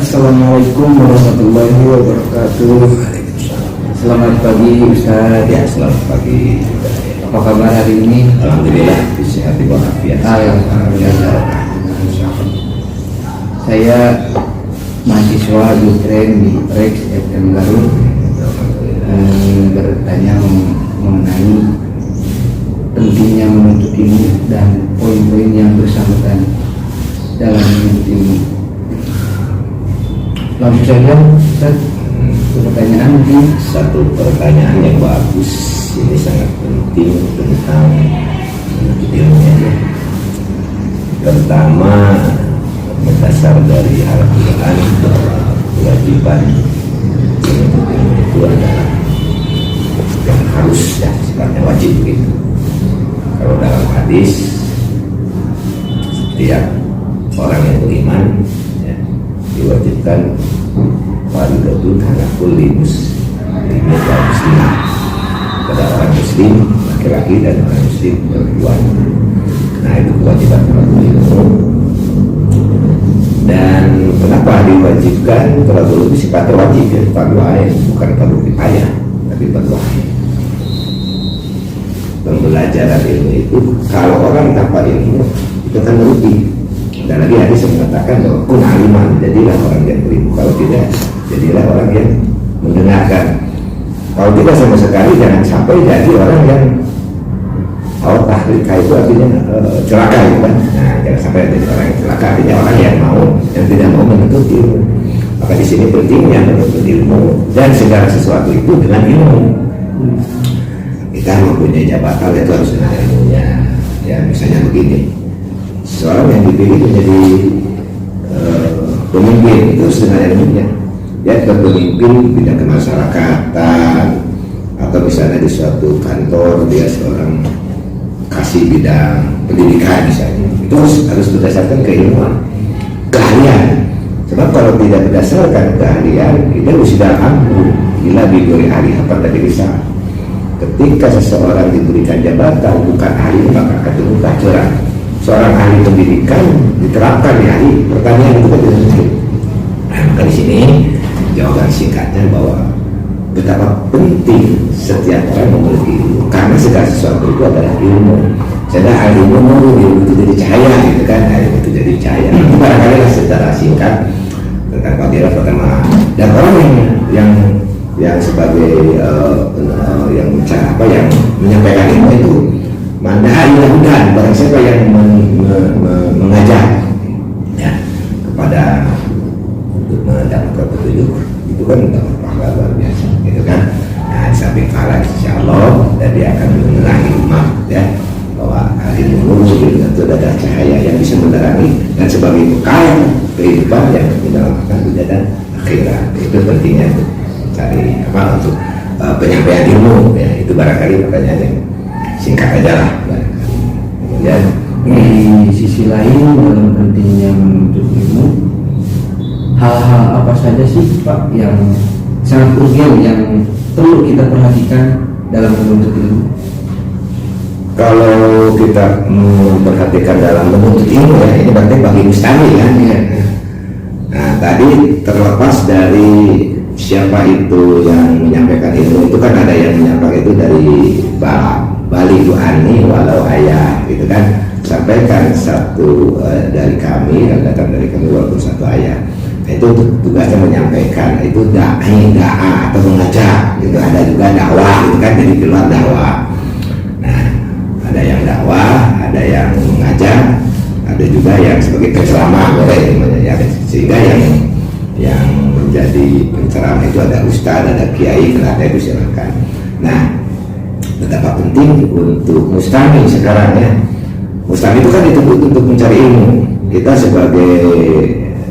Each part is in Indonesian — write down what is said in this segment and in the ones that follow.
Assalamualaikum warahmatullahi wabarakatuh. Selamat pagi Ustaz. Ya, selamat pagi. Apa kabar hari ini? Alhamdulillah, sehat walafiat. Alhamdulillah. Saya mahasiswa Dutren di Rex FM Garut, bertanya mengenai pentingnya menuntut ilmu dan poin-poin yang bersangkutan dalam menuntut ilmu. Langsung saja, Ustaz, pertanyaan mungkin. Satu pertanyaan yang bagus, ini sangat penting tentang ilmu. Pertama, berdasar dari Al-Quran bahwa kewajiban menuntut ilmu itu adalah yang harus, ya sifatnya wajib gitu. Kalau dalam hadis, setiap orang yang beriman diwajibkan fardhu ala kulli muslimin wa muslimah, kepada orang muslim laki-laki dan orang muslim perempuan. Nah, itu kewajiban fardhu ilmu. Dan kenapa diwajibkan? Fardhu ilmu sifatnya wajib, ya fardhu ain, bukan fardhu kifayah, tapi fardhu ain. Pembelajaran ilmu itu, kalau orang tanpa ilmu itu kan merugi. Dan lagi hadis mengatakan bahwa kun aliman, jadilah orang yang berilmu. Kalau tidak, jadilah orang yang mendengarkan. Kalau tidak sama sekali, jangan sampai jadi orang yang tahrika, itu artinya celaka, gitu kan. Nah, jangan sampai jadi orang yang celaka, artinya orang yang tidak mau menuntut ilmu. Maka di sini pentingnya menuntut ilmu dan segala sesuatu itu dengan ilmu. Kita mempunyai jabatan, itu harus dengan ilmunya. Ya, misalnya begini, seorang yang dipilih menjadi pemimpin itu dengan ilmunya. Dia pemimpin bidang kemasyarakatan, atau misalnya di suatu kantor dia seorang kasih bidang pendidikan misalnya, itu harus berdasarkan keilmuan, keahlian. Sebab kalau tidak berdasarkan keahlian, kita sudah ampuh bila biduri ahli apa tadi bisa. Ketika seseorang diberikan jabatan bukan ahli, maka akan terbuka curang. Seorang ahli pendidikan diterapkan di ahli pertanian itu kan tidak mungkin. Nah, maka di sini jawaban singkatnya bahwa betapa penting setiap orang memiliki ilmu, karena segala sesuatu itu adalah ilmu. Sedang ilmu itu jadi cahaya, gitu kan? Ilmu itu jadi cahaya. Itu barangkali lah secara singkat tentang fadilah pertama. Dan orang yang sebagai yang menyampaikan ilmu itu Mandahailah, barang siapa yang mengajak ya kepada untuk mendapatkan petunjuk, itu kan mendapat pahala luar biasa, gitu kan. Nah, di samping pahala insyaallah, dan dia akan menerangi umat ya, bahwa ilmu itu adalah cahaya yang bisa menerangi dan sebagai bekal kehidupan yang menyelamatkan dunia dan akhirat. Itu pentingnya untuk cari untuk penyampaian ilmu ya. Itu barangkali pertanyaan yang singkat aja lah. Kemudian di sisi lain, dalam pentingnya menuntut ilmu, hal-hal apa saja sih Pak yang sangat urgen yang perlu kita perhatikan dalam menuntut ilmu? Kalau kita memperhatikan dalam menuntut ilmu ya, ini berarti bagi mustami kan ya. Nah, tadi terlepas dari siapa itu yang menyampaikan ilmu, itu kan ada yang menyampaikan itu dari Bali Duhani walau ayat, gitu kan. Sampaikan satu dari kami, yang datang dari kami walaupun satu ayat. Itu tugasnya menyampaikan, itu da'a atau mengajak, itu ada juga dakwah, gitu kan, jadi keluar dakwah. Nah, ada yang dakwah, ada yang mengajak, ada juga yang sebagai penceramah, ya. Sehingga yang menjadi penceramah itu ada ustaz, ada kiai, ada itu silakan. Nah, betapa penting untuk mustami sekarang ya. Mustami itu kan dituntut untuk mencari ilmu. Kita sebagai,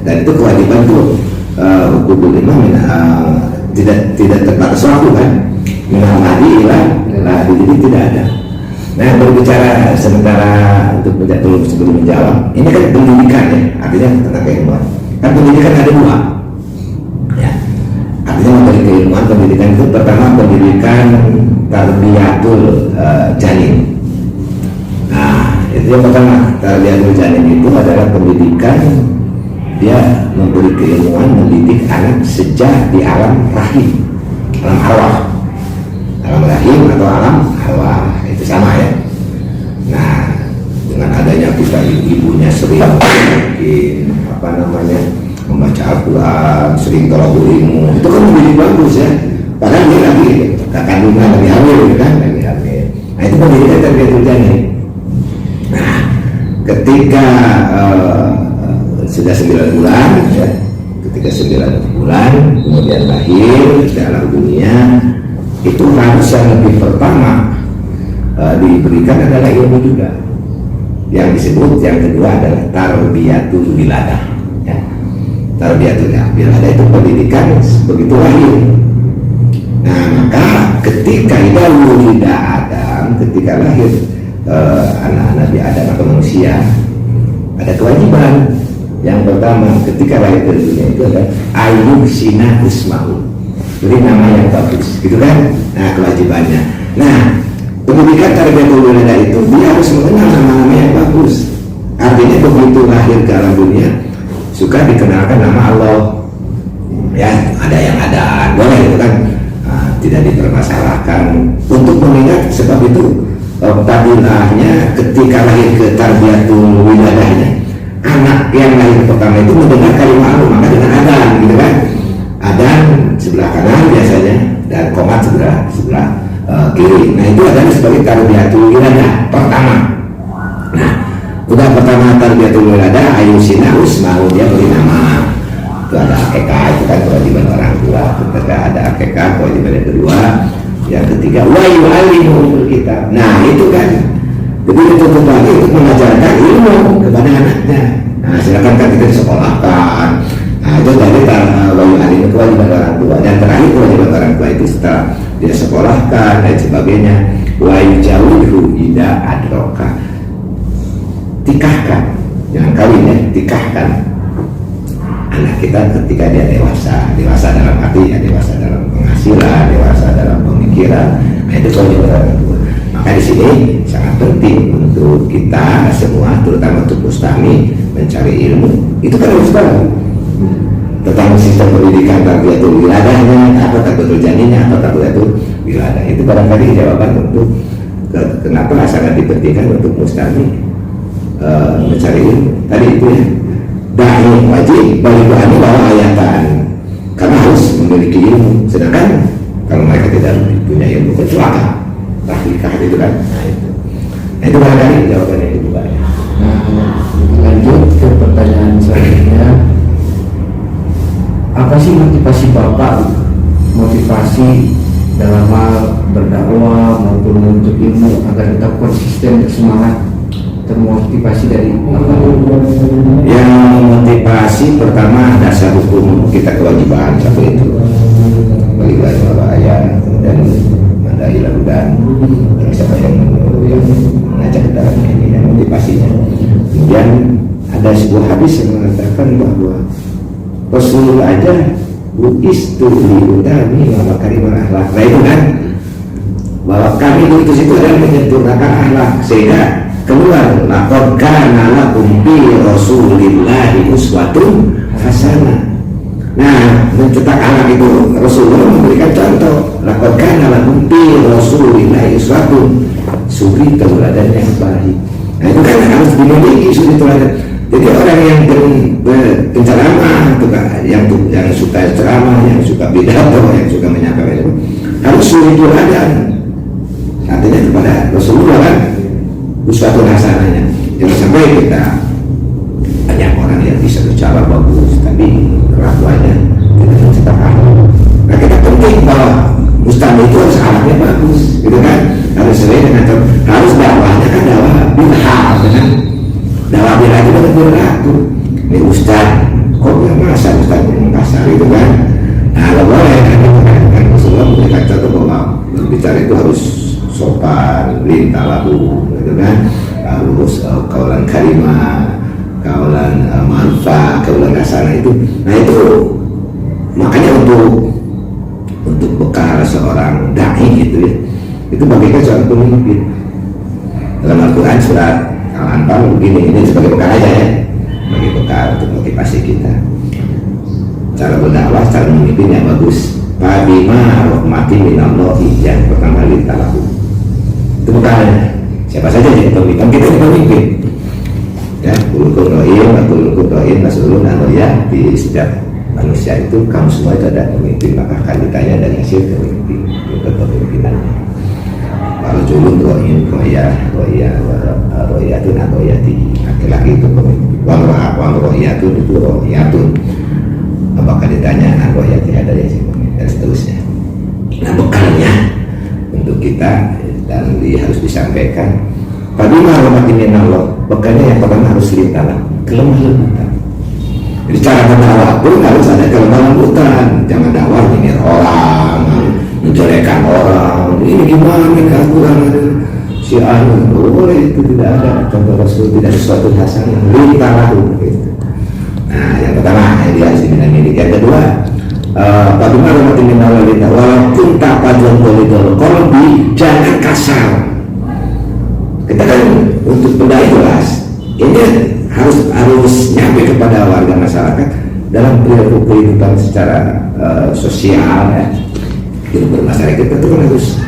dan itu kewajiban tuh hukum imam tidak terbatas waktu kan. Minal mahdi ilah jadi tidak ada. Nah, berbicara sementara untuk sebelum menjawab, ini kan pendidikan ya, artinya tentang keilmuan. Kan pendidikan ada dua ya. Artinya memberi keilmuan, pendidikan itu pertama pendidikan tarbiyatul janin. Nah, itu yang pertama, tarbiyatul janin itu adalah pendidikan dia memberi keilmuan, mendidik anak sejak di alam rahim, alam arwah, alam rahim atau alam arwah, itu sama ya. Nah, dengan adanya kita ibunya sering membaca Al-Quran, sering tolong ilmu, itu kan menjadi bagus ya. Padahal dia lagi kandungan, lagi hamil kan, lagi hamil. Nah, itu pendidikan terbiatul janin. Nah, ketika sudah 9 bulan ya, ketika 9 bulan kemudian lahir dalam dunia, itu harus yang lebih pertama diberikan adalah ilmu juga, yang disebut yang kedua adalah tarbiyatul wiladah ya. Tarbiyatul wiladah itu pendidikan begitu lahir. Nah, maka ketika itu wulida Adam, ketika lahir anak Nabi Adam atau manusia, ada kewajiban. Yang pertama ketika lahir ke dunia itu adalah ayub sina usmahu, beri nama yang bagus, gitu kan? Nah, kewajibannya. Nah, pendidikan tarbiyatul wiladah itu dia harus mengenal nama-nama yang bagus. Artinya begitu lahir ke alam dunia suka dikenalkan nama Allah. Ya, ada yang ada, boleh gitu kan? Nah, tidak dipermasalahkan untuk mengingat, sebab itu fadilahnya ketika lahir ke tarbiyatul wiladahnya, anak yang lahir pertama itu mendengar kalimat Allah, maka dengan adan gitu kan, adan sebelah kanan biasanya dan qomat sebelah kiri. Nah, itu adalah sebagai tarbiyatul wiladah pertama. Nah, udah pertama tarbiyatul wiladah, ayusina usmahu, dia beri nama. Itu ada akekah, itu kan kewajiban orang tua. Ketika ada akekah, kewajiban yang kedua. Yang ketiga, wa yu'allimuhumul kitab. Nah, itu kan jadi dituntut lagi untuk mengajarkan ilmu kepada anaknya. Nah, silakan kan kita disekolahkan. Nah, itu dari wajib kewajiban orang tua. Dan terakhir kewajiban orang tua itu setelah dia sekolahkan dan sebagainya, wa yujawidhu ida adroka, tikahkan, jangan kawin ya, tikahkan anak kita ketika dia dewasa dalam arti ya, dewasa dalam penghasilan, dewasa dalam pemikiran. Nah, itu kewajiban orang tua. Maka di sini sangat penting untuk kita semua, terutama untuk mustami mencari ilmu. Itu kan harus tahu tentang sistem pendidikan tarbiyatul wiladahnya, apa tarbiyatul janinnya, apa tarbiyatul wiladah. Itu barangkali jawaban untuk kenapa sangat dipentingkan untuk mustami mencari ilmu. Tadi itu ya, dai wajib bagi doanya bahwa ayatan, karena harus memiliki ilmu. Sedangkan kalau mereka tidak punya ilmu, kecelaka tahlikah itu kan. Nah, itu barangkali jawabannya itu banyak. Nah, lanjut ke pertanyaan selanjutnya. Apa sih motivasi Bapak, motivasi dalam hal berdakwah maupun menuntut ilmu agar tetap konsisten, bersemangat, termotivasi dari apa? Yang motivasi pertama dasar hukum kita kewajiban satu itu beribadah kepada ayat dan mandai lakukan. Siapa yang mengajak dalam ini yang motivasinya. Kemudian ada sebuah hadis yang mengatakan bahwa Rasulullah aja buistu liutami wa makarimul akhlak. Nah, itu kan bahwa kami diutus itu adalah menyempurnakan akhlak, sehingga keluar laqad kana lakum fi rasulillahi uswatun hasanah. Nah, mencetak anak itu Rasulullah memberikan contoh, laqad kana lakum fi rasulillahi uswatun, suri teladan yang baik. Nah, itu kan harus dimiliki suri teladan. Jadi orang yang penceramah, yang suka ceramah, yang suka pidato, yang suka menyampaikan itu harus suri teladan. Artinya kepada Rasulullah kan uswatun hasanahnya. Jangan sampai kita banyak orang yang bisa bicara bagus tapi kelakuannya tidak mencetak akhlak. Nah, kita penting bahwa mustami itu harus akhlaknya bagus, gitu kan? Harus sesuai dengan harus dakwahnya kan dakwah bid'ah, kan? Dakwah bid'ah itu kan berlaku. Ini ustaz, kok nggak masa ustaz yang kasar itu kan? Nah, kalau boleh kan Rasulullah memberikan contoh bahwa berbicara itu harus sopan, lintah labu, gitu kan? Harus kaulan karimah, kaulan manfa, kaulan hasanah itu. Nah, itu makanya untuk bekal seorang dai gitu ya, itu bagaikan seorang pemimpin. Dalam Al-Quran surat Al-Anfal begini, ini sebagai bekal aja ya. bagi bekal untuk motivasi kita. Cara berdakwah, cara memimpin yang bagus. Fabima rahmatin minallahi, yang pertama lintalahu. Itu bekalnya. Siapa saja jadi pemimpin, kita jadi pemimpin. Ya, kullukum ra'in mas'ulun an ra'iyah. Di setiap manusia itu kamu semua itu ada pemimpin, maka akan ditanya dari hasil kepemimpinannya. Kalau julun ra'in ro'iyatun an ro'iyati, laki-laki itu pemimpin. Wang ro'iyatun itu ro'iyatun, apakah ditanya an ro'iyati ada yang pemimpin, dan seterusnya. Nah, bekalnya untuk kita dan harus disampaikan. Fabima rahmatin minallah, bekalnya yang pertama harus lintalah kelemah lembutan. Jadi cara berdakwah pun harus ada kelemah lembutan. Jangan dakwah nyindir orang, menjelekan orang. Ini gimana kurang ada si anu, boleh, itu tidak ada contoh Rasul, tidak sesuatu hasan yang lintalah gitu. Nah, yang pertama dia harus dimiliki. Yang kedua, Fabima rahmatin minallah lintalah, walaupun tak pajuan bolidol kolbi, jangan kasar. Kita kan untuk benda jelas ini harus nyampe kepada warga masyarakat dalam perilaku kehidupan secara sosial, ya. Hidup bermasyarakat kita itu kan harus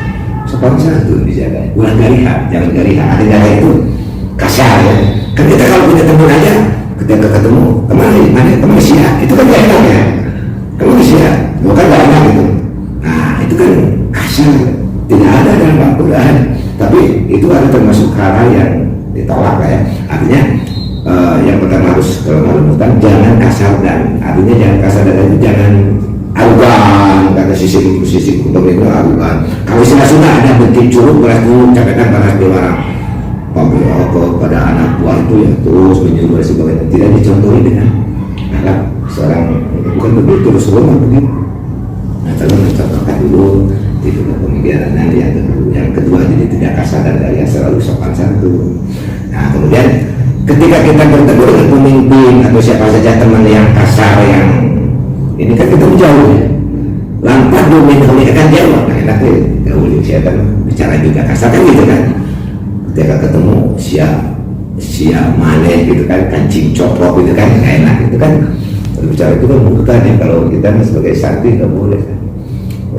sopan santun dijaga. Bukan garihan, jangan garihan. Ada jaga itu kasar, ya. Kan kita kalau punya teman aja, ketika ketemu teman siap, itu kan gak enak, ya. Kamu siap, bukan gak enak itu. Nah, itu kan kasar, tidak ada dalam Al-Quran. Tapi itu ada termasuk hal yang ditolak, ya. Artinya yang pertama harus kelemah lembutan, jangan kasar, dan artinya jangan kasar dan itu jangan arogan. Kata sisi pemerintah arogan. Kalau sudah ada bentuk curug beras dulu, catatan panas di orang pada anak buah itu yang terus menyuruh dan sebagainya, tidak dicontohi dengan anak seorang, bukan begitu, Rasulullah begitu. Nah, kalau mencontohkan dulu itu pemikiran yang kedua, jadi tidak kasar dan gaya, selalu sopan santun. Nah, kemudian ketika kita bertemu dengan pemimpin atau siapa saja teman yang kasar, yang ini kan kita menjauh, ya. Lampat domin akan jawab, nah enaknya gauling siapa bicara juga kasar kan gitu kan. Ketika ketemu siap mana gitu kan, kancing coplok gitu kan, nggak enak gitu kan. Berbicara itu kan bukan, ya. Kalau kita sebagai santri nggak boleh kan.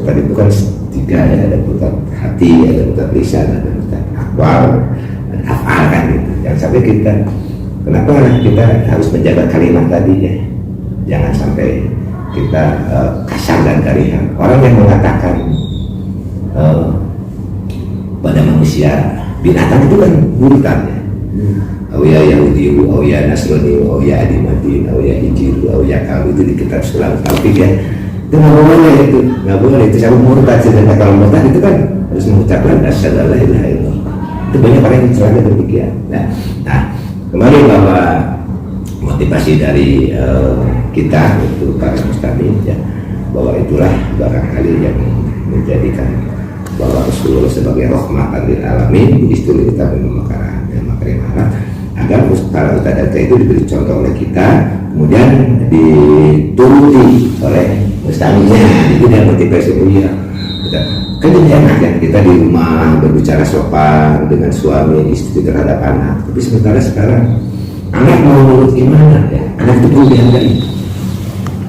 Tadi itu kan tiga, ya, ada putar hati, ada putar lisan, ada putar akwal, ada afal kan gitu. Jangan sampai kita, kenapa kita harus menjaga kalimat tadi, ya. Jangan sampai kita kasar dan garihan. Orang yang mengatakan pada manusia binatang itu kan murtad, ya. Awya Yahudi, awya Nasrani, awya Adimadin, awya Injil, awya Kalbu, itu di kitab Sulam Tauhid, ya. Itu nggak boleh itu sama murtad. Sedangkan kalau murtad itu kan harus mengucapkan asyhadu an la ilaha illallah. Itu banyak orang yang celaka demikian. Nah, kembali bahwa motivasi dari kita untuk para muslimin, ya, bahwa itulah barangkali yang menjadikan bahwa Rasulullah sebagai rahmatan lil alamin istri kita makanan agar para ustadz itu diberi contoh oleh kita, kemudian dituruti oleh mustaminya. Itu yang motivasi ya. Kan jadi enak, ya, kita di rumah berbicara sopan dengan suami istri terhadap anak. Tapi sementara sekarang anak mau nurut gimana, ya? Anak itu perlu dihargai,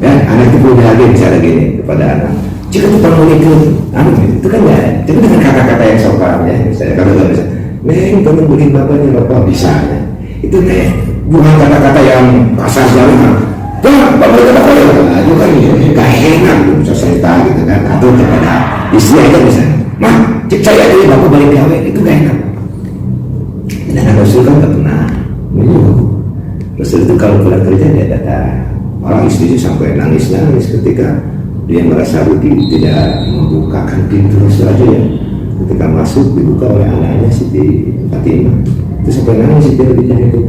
ya. Anak itu perlu dihargai, misalnya gini kepada anak, jika kita mau ikut itu kan, ya, jadi dengan kata-kata yang sopan, ya. Misalnya kalau nggak bisa, neng pengen beliin bapaknya rokok, bisa, ya. Itu neng bukan kata-kata yang kasar banget. Jangan bapak itu kan nggak enak bisa cerita gitu kan, atau kepada istri aja misalnya, mah cek saya aja bapak balik gawe, itu nggak enak. Dan Rasul kan nggak pernah Rasul itu kalau pulang kerja dia datang, orang istrinya sampai nangis ketika dia merasa rugi tidak membukakan pintu Rasul aja, ya. Ketika masuk dibuka oleh anaknya Siti Fatimah, itu sampai nangis dia itu.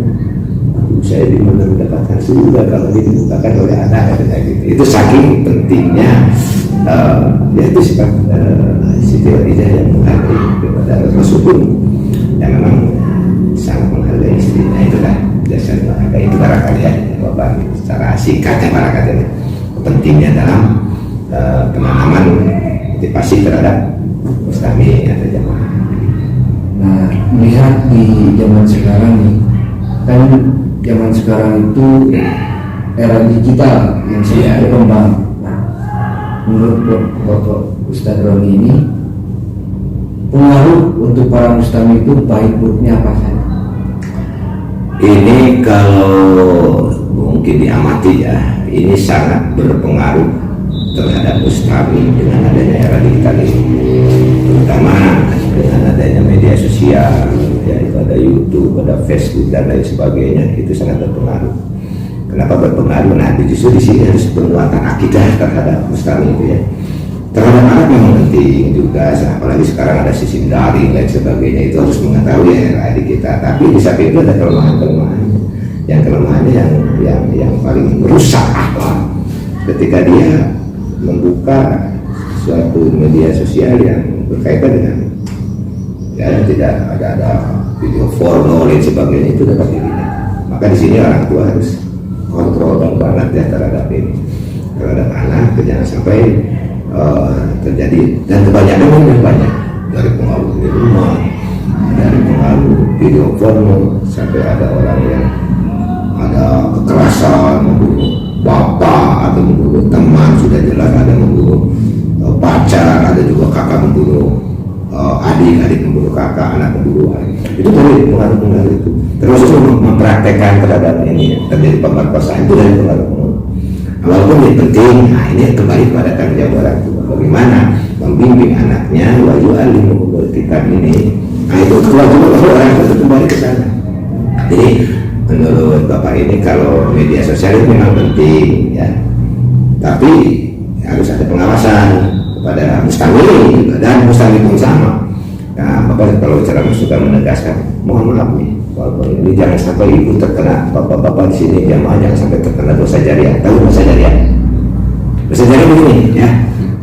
Saya di mana mendapatkan surga kalau dibukakan oleh anak, gitu. Itu saking pentingnya, ya itu sifat Siti Khadijah yang menghargai kepada Rasul pun, yang memang sangat menghargai istrinya. Itulah dasar menghargai. Itu barangkali, ya, Bapak, secara singkatnya barangkali pentingnya dalam penanaman motivasi terhadap mustami atau jamaah. Nah, melihat di zaman sekarang nih, kan zaman sekarang itu era digital yang sangat berkembang. Nah, menurut Bapak Ustadz Roni ini, pengaruh untuk para mustami itu baik buruknya apa saja? Ini kalau mungkin diamati ya, ini sangat berpengaruh terhadap mustami dengan adanya era digital ini, terutama dengan adanya media sosial, ya itu ada YouTube, ada Facebook dan lain sebagainya, itu sangat berpengaruh. Kenapa berpengaruh? Nah, justru di sini harus penguatan akidah terhadap mustami itu ya. Terhadap anak memang penting juga, apalagi sekarang ada sistem daring dan sebagainya, itu harus mengetahui era di kita. Tapi di samping itu ada kelemahan-kelemahan. Yang kelemahannya yang paling merusak akhlak ketika dia membuka suatu media sosial yang berkaitan dengan ya tidak ada video porno dan sebagainya, itu dapat dilihat. Maka di sini orang tua harus kontrol banget ya terhadap ini, terhadap anak, jangan sampai terjadi. Dan kebanyakan memang banyak dari pengaruh di rumah, dari pengaruh video porno, sampai ada orang yang ada kekerasan, membunuh bapak atau membunuh teman, sudah jelas ada membunuh pacar, ada juga kakak membunuh adik membunuh kakak, anak membunuh adik. Itu dari pengaruh-pengaruh itu. Termasuk mempraktekkan terhadap ini terjadi pemerkosaan, itu dari pengaruh-pengaruh. Walaupun ini penting, nah ini kembali pada tanggung jawab orang tua. Bagaimana membimbing anaknya, wajib alim kitab ini. Nah itu kewajiban orang tua itu kembali ke sana. Jadi menurut Bapak ini kalau media sosial itu memang penting ya, tapi harus ada pengawasan kepada mustami dan mustami pun sama. Nah, Bapak kalau cara suka menegaskan, mohon maaf nih, walaupun ini jangan sampai ibu terkena, bapak-bapak di sini jamaah jangan sampai terkena dosa jariah. Tahu dosa jariah? Dosa jariah begini ya,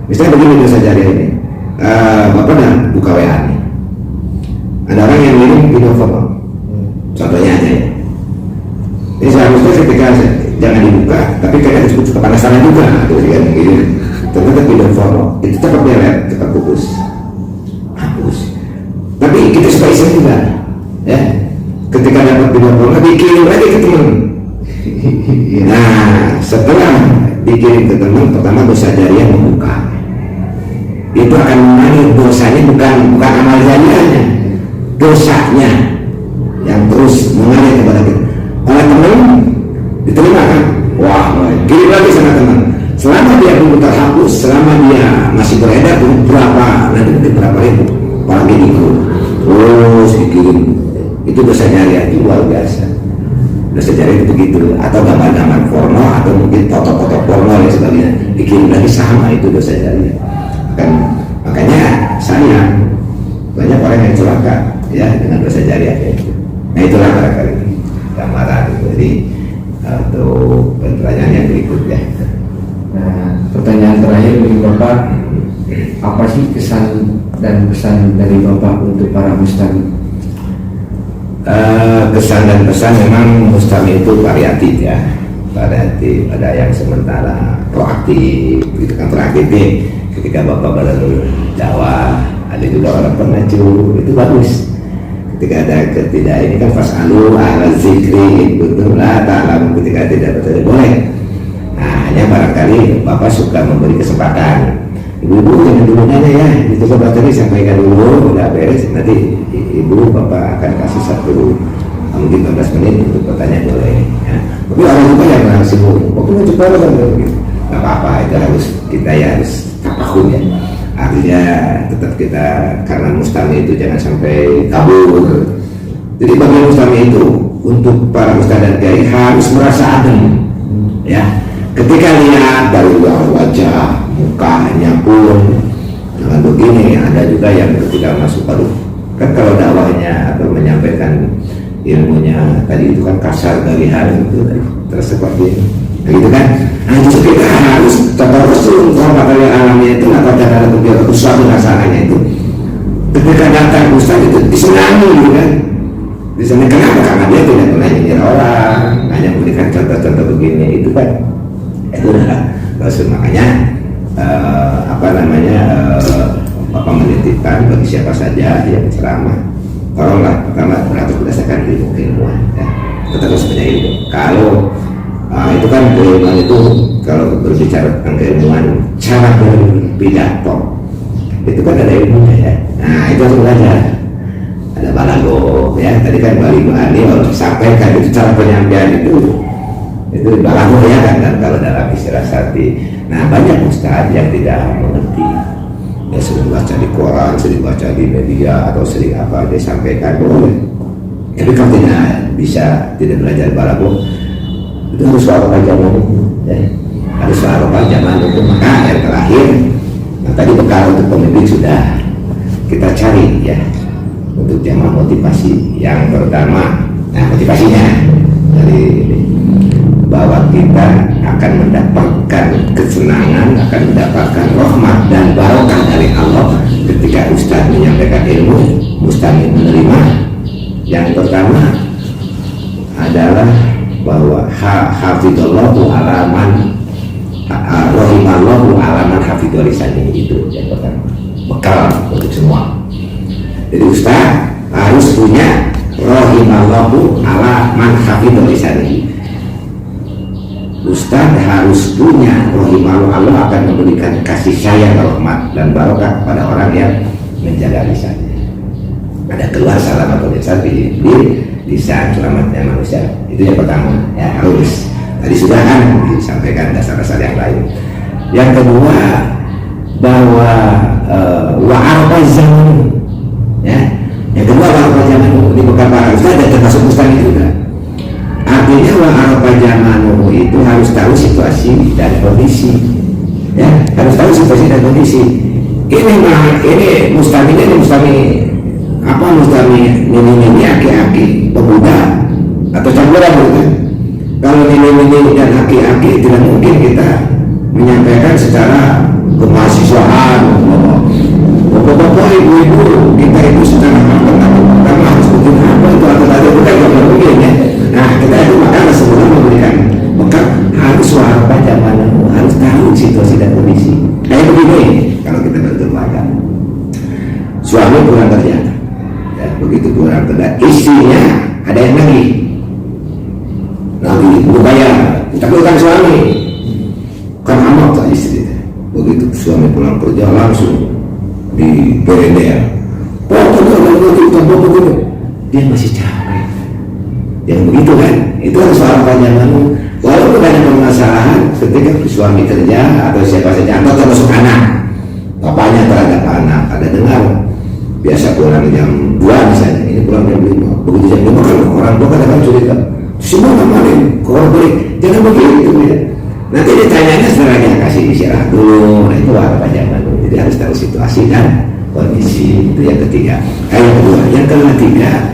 misalnya begini dosa jariah ini, Bapak dah buka WA nih, ada orang yang ngirim video foto, contohnya aja ya. Ini seharusnya ketika jangan dibuka, tapi kadang cukup kepanasan juga, tuh kan begini. Ternyata video foto itu cepat beres, cepat hapus. Tapi kita suka iseng juga, ya. Ketika dapat video foto, dikirim lagi ke teman. Nah, setelah dikirim ke teman, pertama dosa jariah membuka. Itu akan mengalir dosanya, bukan amal jariahnya, dosanya yang terus mengalir kepada kita. Oleh teman diterima kan? Wah, kirim lagi sama teman. Selama dia belum terhapus, selama dia masih beredar berapa ribu, apalagi dikirim, terus dikirim. Itu dosa jariah itu luar biasa. Dosa jariah itu begitu. Atau gambar-gambar porno, atau mungkin foto-foto porno dan sebagainya, dikirim lagi, sama itu dosa jariah. Makanya sayang banyak orang yang celaka ya dengan dosa jariah itu. Nah itulah barangkali gambaran itu. Jadi untuk pertanyaan yang berikutnya. Nah, pertanyaan terakhir dari Bapak, apa sih kesan dan pesan dari Bapak untuk para mustami? Kesan dan pesan memang mustami itu variatif ya, variatif. Ada yang sementara proaktif, itu kan proaktif nih. Ketika Bapak baru Jawa, ada juga orang pengacu, itu bagus. Ketika ada ketidak ini kan fasalu ala zikri betul lah ta'lam, ketika tidak betul boleh. Nah hanya barangkali Bapak suka memberi kesempatan, ibu-ibu jangan dulu nanya ya, itu Bapak tadi sampaikan dulu, udah beres nanti ibu Bapak akan kasih satu mungkin 15 menit untuk pertanyaan boleh ya. Tapi orang juga yang langsung Bapak mau coba kan gitu, nggak apa-apa, itu harus kita ya harus tapahun ya. Artinya tetap kita, karena mustami itu jangan sampai kabur. Jadi bagi mustami itu, untuk para ustadz dan kiai harus merasa adem ya. Ketika lihat dari luar wajah, mukanya pun dengan begini, ada juga yang ketika masuk baru kan kalau dakwahnya atau menyampaikan ilmunya tadi itu kan kasar dari hal itu terus seperti gitu kan. Nah justru kita harus contoh Rasul kalau yang alamnya itu atau cara berpikir suatu rasanya itu ketika datang ustaz itu disenangi gitu kan, disenangi. Kenapa? Karena dia tidak pernah nyindir orang, hanya memberikan contoh-contoh begini, itu kan itu adalah Rasul. Makanya Bapak menitipkan bagi siapa saja yang ceramah, tolonglah pertama beratur berdasarkan ilmu-ilmuan ya. tetap harus punya ilmu. Kalau itu kan keilmuan itu, kalau berbicara tentang keilmuan, cara berpidato itu kan ada ilmunya ya. Nah itu harus belajar. Ada balago ya, tadi kan baligo ini harus disampaikan, itu cara penyampaian itu balago ya kan, dan kalau dalam istilah sarti. Nah banyak ustadz yang tidak mengerti, ya sering baca di koran, sering baca di media, atau sering apa dia sampaikan boleh. Tapi kalau tidak belajar balago, itu harus soal zaman itu ya. Harus soal zaman itu. Maka yang terakhir, nah tadi bekal untuk pemimpin sudah kita cari ya. Untuk jamaah motivasi yang pertama, nah motivasinya dari ini, bahwa kita akan mendapatkan kesenangan, akan mendapatkan rahmat dan barokah dari Allah ketika ustaz menyampaikan ilmu, mustami menerima. Yang pertama adalah bahwa hafidhallahu alaman rahimallahu alaman hafidhul lisani, itu yang pertama, bekal untuk semua. Jadi ustaz harus punya rahimallahu ala man hafidhul lisani. Ustaz harus punya rahimallahu, Allah akan memberikan kasih sayang, rahmat dan barokah kepada orang yang menjaga lisannya. Ada keluar salam atau lisan di lisan selamatnya manusia. Itu yang pertama ya, harus. Tadi sudah kan disampaikan dasar-dasar yang lain. Yang kedua, bahwa wa zaman ya, yang kedua wa zaman di bekal para ustaz dan termasuk ustaz itu juga. Artinya wa zaman itu harus tahu situasi dan kondisi ya, harus tahu situasi dan kondisi. Ini mustami ini aki-aki pemuda atau campuran gitu. Kalau ini dan aki-aki tidak mungkin kita menyampaikan secara kemahasiswaan. Bapak-bapak, ibu-ibu, kita itu secara pertama harus bikin apa itu atau tadi bukan tidak mungkin ya. Nah kita itu makanya sebelum memberikan bekal harus apa zaman, harus tahu situasi dan kondisi. Kayak begini, kalau kita berkeluarga, suami pulang kerja, ya, begitu pulang kerja, istrinya ada yang lagi berbayar, tapi bukan suami, kan amat lah istri. Begitu suami pulang kerja langsung di berender, dia masih capek. Yang begitu kan, itu harus soal panjangan. Walaupun ada permasalahan ketika suami kerja atau siapa saja, atau termasuk anak, bapaknya terhadap anak, ada dengar biasa pulang jam 2 misalnya, ini pulang jam 5, begitu jam 5 kan orang tua kadang-kadang curiga, semua kemarin kau balik, jangan begitu ya. Nanti ditanyanya setelahnya, kasih istirahat dulu. Nah itu apa panjangan. Jadi harus tahu situasi dan kondisi. Itu yang ketiga. Yang kedua, yang ketiga,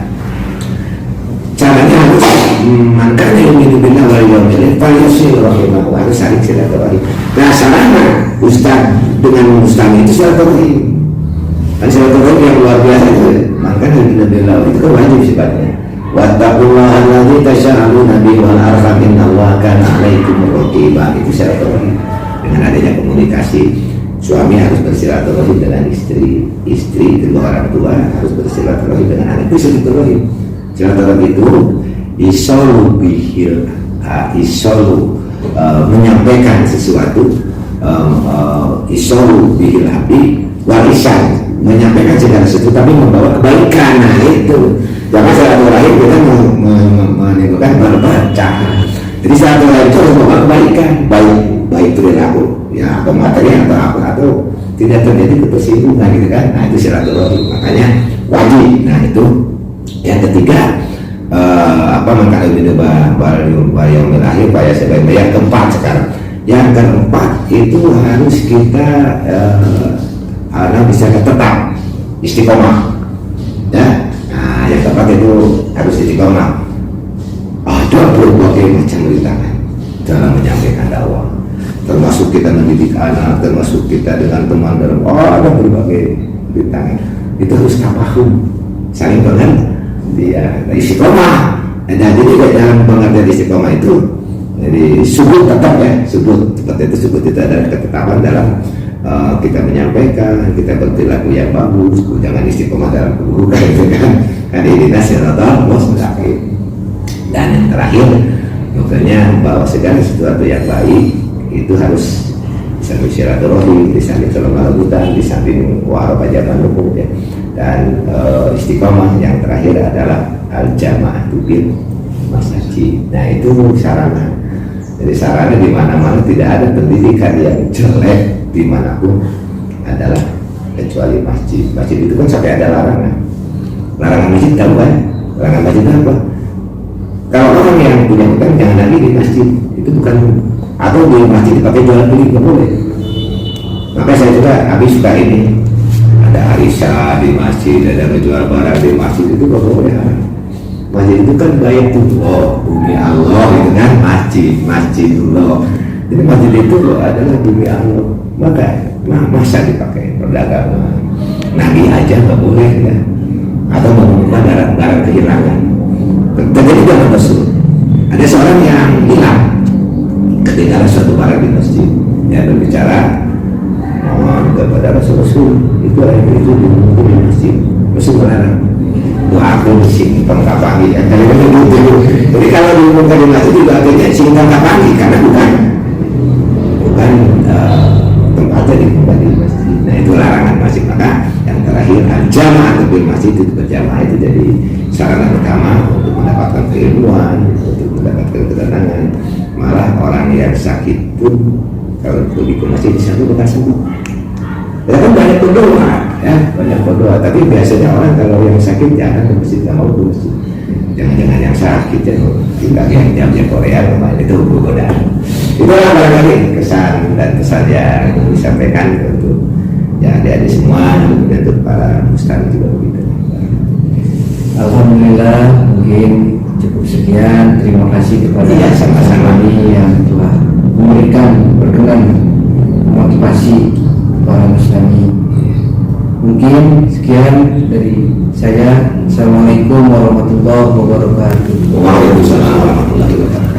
caranya harus makanya yu'minu billahi wal yawmil akhir falyusil rahimahu, harus saling silaturahim. Nah sarana ustaz dengan mustami itu silaturahim. Dan silaturahim yang luar biasa itu. Makanya yu'minu billahi itu kan wajib sifatnya. Wattaqullaha alladzi tasaaluna bihi wal arham innallaha kana 'alaikum raqiba. Itu silaturahim. Dengan adanya komunikasi, suami harus bersilaturahim dengan istri, kedua orang tua harus bersilaturahim dengan anak. Itu silaturahim. Silaturahim itu menyampaikan sesuatu, isolu bihil api warisan, menyampaikan segala sesuatu tapi membawa kebaikan. Nah itu jangan silaturahim kita menimbulkan berbaca. Jadi silaturahim itu harus membawa kebaikan, baik perilaku ya, atau materi atau apa, atau tidak terjadi ketersinggungan gitu kan. Nah itu silaturahim, makanya wajib. Nah itu yang ketiga, maka ini bayang akhir bayar sebagai yang keempat sekarang. Yang keempat itu harus kita bisa tetap istiqomah ya. Nah yang keempat itu harus istiqomah. Ada berbagai macam rintangan dalam menyampaikan dakwah, termasuk kita mendidik anak, termasuk kita dengan teman dalam ada berbagai rintangan. Itu harus tafahum, saling pengertian dia istiqomah. Nah jadi dalam pengertian istiqomah itu, jadi subut tetap ya, subut seperti itu. Subut itu adalah ketetapan dalam kita menyampaikan, kita berperilaku yang bagus, jangan istiqomah dalam keburukan gitu kan. Kan ini nasihat Allah mustaqim. Dan yang terakhir, makanya bahwa segala sesuatu yang baik itu harus disamping silaturahmi, disamping kelemah lembutan, disamping warabajaban hukum ya. Dan istiqomah yang terakhir adalah al-jamaah bil masjid. Nah itu sarana. Jadi sarana di mana-mana, tidak ada pendidikan yang jelek dimanapun adalah kecuali masjid. Masjid itu kan sampai ada larangan. Larangan masjid tahu kan? Larangan masjid apa? Kalau orang yang punya hutang jangan lagi di masjid. Itu bukan, atau di masjid dipakai jual beli, nggak boleh. Maka saya juga habis suka ini. Ada arisan di masjid, ada menjual barang di masjid, itu nggak boleh. Masjid itu kan Baitullah, bumi Allah itu kan, masjidullah. Jadi masjid itu adalah bumi Allah. Maka masa dipakai perdagangan. Nabi aja nggak boleh ya. Atau menemukan barang kehilangan. Terjadi dalam Rasul. Ada seorang yang hilang ketinggalan suatu barang di masjid. Dia berbicara kepada Rasul, itu yang itu di masjid. Rasul melarang. Aku simpan kapangi ya. Jadi kalau diumumkan di masjid juga artinya simpan kapangi, karena bukan tempatnya di masjid. Nah itu larangan masjid. Maka yang terakhir al-jamaah bil masjid, itu berjamaah itu jadi sarana utama untuk mendapatkan keilmuan, untuk mendapatkan ketenangan. Malah orang yang sakit pun kalau pergi ke masjid di sana bukan sembuh. Ya kan banyak berdoa, ya banyak berdoa. Tapi biasanya orang kalau yang sakit jangan ke masjid, nggak mau ke masjid. Jangan-jangan yang sakit ya, kita yang jam-jam Korea kemarin itu godaan. Itulah barangkali kesan dan pesan yang disampaikan untuk ya adik-adik semua, dan untuk para ustaz juga begitu. Alhamdulillah, mungkin cukup sekian. Terima kasih kepada sama-sama yang telah memberikan berkenan motivasi para muslimin. Mungkin sekian dari saya. Assalamualaikum warahmatullahi wabarakatuh. Waalaikumsalam warahmatullahi wabarakatuh.